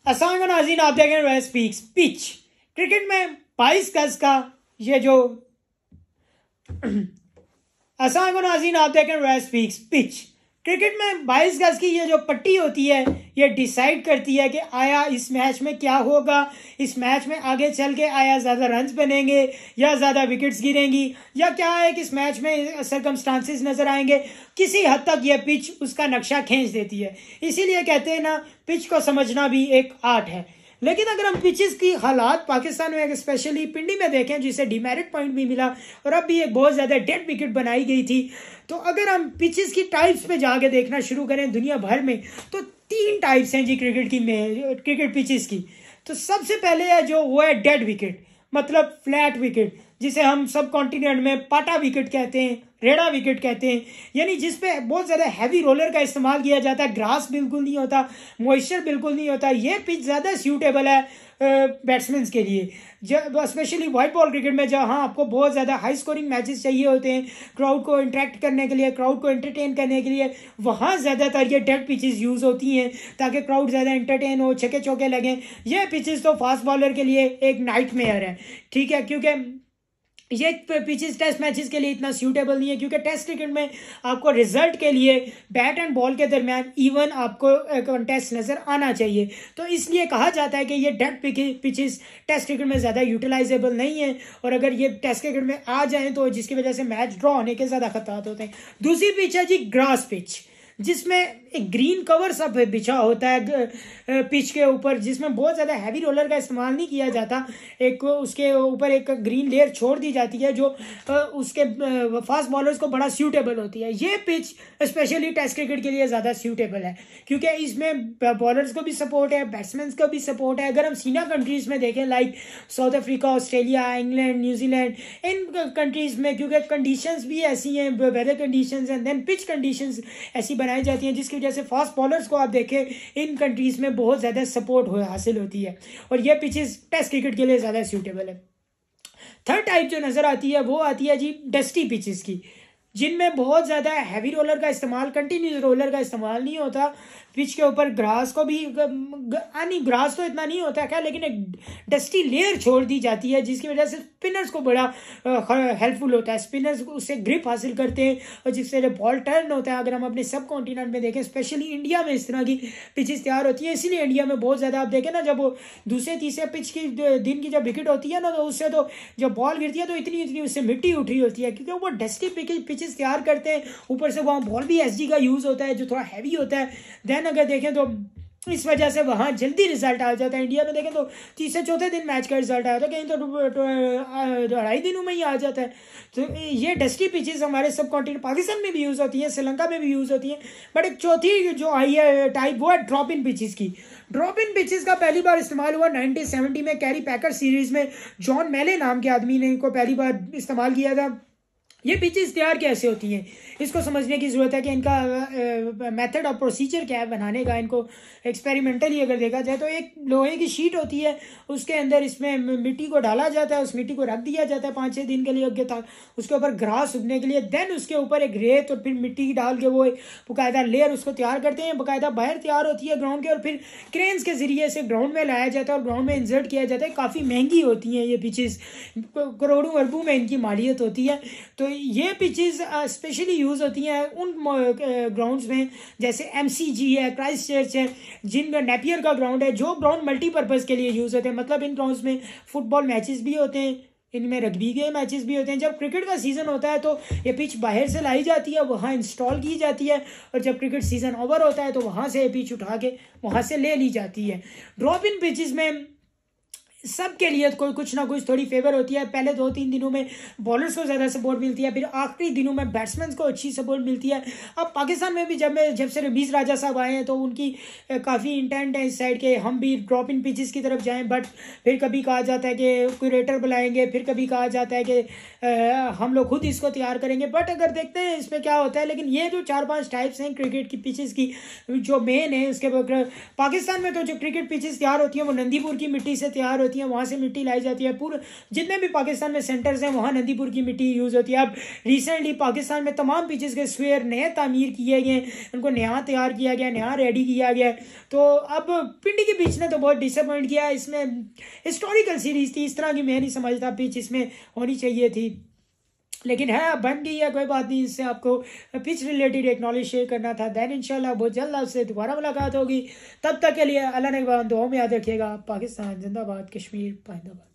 अस्सलाम नाज़रीन, आप देख रहे हैं स्पीक्स पिच। क्रिकेट में 22 गज का ये जो अस्सलाम नाज़रीन, आप देख रहे हैं स्पीक्स पिच। क्रिकेट में 22 गज की ये जो पट्टी होती है ये डिसाइड करती है कि आया इस मैच में क्या होगा, इस मैच में आगे चल के आया ज़्यादा रन्स बनेंगे या ज़्यादा विकेट्स गिरेंगी, या क्या है कि इस मैच में सरकमस्टांसेस नज़र आएंगे। किसी हद तक ये पिच उसका नक्शा खींच देती है। इसीलिए कहते हैं ना, पिच को समझना भी एक आर्ट है। लेकिन अगर हम पिचेस की हालात पाकिस्तान में स्पेशली पिंडी में देखें, जिसे डीमेरिट पॉइंट भी मिला और अब भी एक बहुत ज़्यादा डेड विकेट बनाई गई थी, तो अगर हम पिचेस की टाइप्स पे जाके देखना शुरू करें दुनिया भर में, तो 3 टाइप्स हैं जी क्रिकेट पिचेस की। तो सबसे पहले है जो वो है डेड विकेट, मतलब फ्लैट विकेट, जिसे हम सब कॉन्टिनेंट में पाटा विकेट कहते हैं, रेड़ा विकेट कहते हैं। यानी जिसपे बहुत ज़्यादा हैवी रोलर का इस्तेमाल किया जाता है, ग्रास बिल्कुल नहीं होता, मॉइस्चर बिल्कुल नहीं होता। ये पिच ज़्यादा सूटेबल है बैट्समैन के लिए, जब स्पेशली वाइट बॉल क्रिकेट में जहाँ आपको बहुत ज़्यादा हाई स्कोरिंग मैचेस चाहिए होते हैं, क्राउड को इंटरेक्ट करने के लिए, क्राउड को एंटरटेन करने के लिए, वहाँ ज़्यादातर ये डेड पिचेस यूज़ होती हैं ताकि क्राउड ज़्यादा एंटरटेन हो, छक्के चौके लगें। ये पिचेस तो फास्ट बॉलर के लिए एक नाइटमेयर है, ठीक है, क्योंकि ये पिचेस टेस्ट मैचेस के लिए इतना सूटेबल नहीं है, क्योंकि टेस्ट क्रिकेट में आपको रिजल्ट के लिए बैट एंड बॉल के दरमियान इवन आपको कंटेस्ट नज़र आना चाहिए। तो इसलिए कहा जाता है कि ये डेड पिचेस टेस्ट क्रिकेट में ज़्यादा यूटिलाइजेबल नहीं है, और अगर ये टेस्ट क्रिकेट में आ जाएं तो जिसकी वजह से मैच ड्रॉ होने के ज़्यादा खतरात होते हैं। दूसरी पिच है जी ग्रास पिच, जिसमें एक ग्रीन कवर सब बिछा होता है पिच के ऊपर, जिसमें बहुत ज़्यादा हैवी रोलर का इस्तेमाल नहीं किया जाता। एक उसके ऊपर एक ग्रीन लेयर छोड़ दी जाती है जो उसके फास्ट बॉलर्स को बड़ा सूटेबल होती है। ये पिच स्पेशली टेस्ट क्रिकेट के लिए ज़्यादा सूटेबल है, क्योंकि इसमें बॉलर्स को भी सपोर्ट है, बैट्समैन को भी सपोर्ट है। अगर हम सीना कंट्रीज़ में देखें, like south africa, australia, england, new zealand, इन कंट्रीज़ में क्योंकि कंडीशंस भी ऐसी हैं, weather conditions and then pitch conditions ऐसी बनाई जाती हैं जिसकी वजह से फास्ट बॉलर्स को आप देखें इन कंट्रीज़ में बहुत ज़्यादा सपोर्ट हासिल होती है, और ये पिचेस टेस्ट क्रिकेट के लिए ज़्यादा सूटेबल है। थर्ड टाइप जो नज़र आती है वो आती है जी डस्टी पिचेस की, जिनमें बहुत ज़्यादा हैवी रोलर का इस्तेमाल, कंटिन्यूस रोलर का इस्तेमाल नहीं होता। पिच के ऊपर ग्रास को भी यानी ग्रास तो इतना नहीं होता क्या, लेकिन एक डस्टी लेयर छोड़ दी जाती है जिसकी वजह से स्पिनर्स को बड़ा हेल्पफुल होता है। स्पिनर्स उससे ग्रिप हासिल करते हैं और जिससे बॉल टर्न होता है। अगर हम अपने सब कॉन्टिनेंट में देखें, स्पेशली इंडिया में इस तरह की पिचेस तैयार होती है, इसीलिए इंडिया में बहुत ज़्यादा आप देखें ना, जब वो दूसरे तीसरे पिच की दिन की जब विकेट होती है ना, तो उससे तो जब बॉल गिरती है तो इतनी उससे मिट्टी उठ रही होती है, क्योंकि वो डस्टी पिचेस तैयार करते हैं। ऊपर से वहाँ बॉल भी एसडी का यूज़ होता है जो थोड़ा हैवी होता है। देन अगर देखें तो इस वजह से वहाँ जल्दी रिजल्ट आ जाता है। इंडिया में देखें तो तीसरे चौथे दिन मैच का रिजल्ट आया था, कहीं तो 2.5 दिनों में ही आ जाता है। तो ये डस्टी पिचेस हमारे सब कॉन्टिनेंट पाकिस्तान में भी यूज़ होती हैं, श्रीलंका में भी यूज़ होती हैं। बट एक चौथी जो आई है टाइप, वो है ड्रॉप इन पिचेस की। ड्रॉप इन पिचेस का पहली बार इस्तेमाल हुआ 1970 में कैरी पैकर सीरीज़ में। जॉन मेले नाम के आदमी ने इनको पहली बार इस्तेमाल किया था। ये पिचेस तैयार कैसे होती हैं, इसको समझने की ज़रूरत है कि इनका मेथड और प्रोसीजर क्या है बनाने का। इनको एक्सपेरिमेंटली अगर देखा जाए तो एक लोहे की शीट होती है, उसके अंदर इसमें मिट्टी को डाला जाता है, उस मिट्टी को रख दिया जाता है 5-6 दिन के लिए आगे तक, उसके ऊपर घास उगने के लिए। देन उसके ऊपर एक रेत और फिर मिट्टी डाल के वो बाकायदा लेयर उसको तैयार करते हैं। बाकायदा बाहर तैयार होती है ग्राउंड के, और फिर क्रेन्स के ज़रिए से ग्राउंड में लाया जाता है और ग्राउंड में इंसर्ट किया जाता है। काफ़ी महंगी होती हैं ये पिचेस, करोड़ों अरबों में इनकी मालियत होती है। तो ये पिचेस स्पेशली यूज़ होती हैं उन ग्राउंड्स में जैसे एमसीजी है, क्राइस्ट चर्च है, जिनका नेपियर का ग्राउंड है, जो ग्राउंड मल्टीपर्पज़ के लिए यूज़ होते हैं। मतलब इन ग्राउंड्स में फुटबॉल मैचेस भी होते हैं, इनमें रग्बी के मैचेस भी होते हैं। जब क्रिकेट का सीज़न होता है तो ये पिच बाहर से लाई जाती है, वहाँ इंस्टॉल की जाती है, और जब क्रिकेट सीज़न ओवर होता है तो वहाँ से ये पिच उठा के वहाँ से ले ली जाती है। ड्रॉप इन पिचेस में सब के लिए कोई कुछ ना कुछ थोड़ी फेवर होती है। पहले 2-3 दिनों में बॉलर्स को ज़्यादा सपोर्ट मिलती है, फिर आखिरी दिनों में बैट्समैन को अच्छी सपोर्ट मिलती है। अब पाकिस्तान में भी जब से रमीज़ राजा साहब आए हैं तो उनकी काफ़ी इंटेंट है इस साइड के हम भी ड्रॉप इन पिचेस की तरफ जाएं। बट फिर कभी कहा जाता है कि क्यूरेटर बुलाएंगे, फिर कभी कहा जाता है कि हम लोग खुद इसको तैयार करेंगे। बट अगर देखते हैं इसमें क्या होता है, लेकिन ये जो 4-5 टाइप्स हैं क्रिकेट की पिचेस की जो मेन है, उसके पाकिस्तान में तो जो क्रिकेट पिचेस तैयार होती हैं वो नंदीपुर की मिट्टी से तैयार होती हैं वहाँ से मिट्टी लाई जाती है। पूरे जितने भी पाकिस्तान में सेंटर्स हैं वहाँ नंदीपुर की मिट्टी यूज़ होती है। अब रिसेंटली पाकिस्तान में तमाम पिचेस के स्क्वायर नए तामीर किए गए, उनको नया तैयार किया गया, नया रेडी किया गया। तो अब पिंडी की पिच ने तो बहुत डिसअपॉइंट किया। इसमें हिस्टोरिकल सीरीज थी, इस तरह की मैं नहीं समझता पिच इसमें होनी चाहिए थी, लेकिन है बन गई है, कोई बात नहीं। इससे आपको पिच रिलेटेड एक नॉलेज शेयर करना था। देन इंशाल्लाह बहुत जल्द आपसे दोबारा मुलाकात होगी। तब तक के लिए अल्लाह ने दुआओं में याद रखिएगा। पाकिस्तान जिंदाबाद, कश्मीर पाइंदाबाद।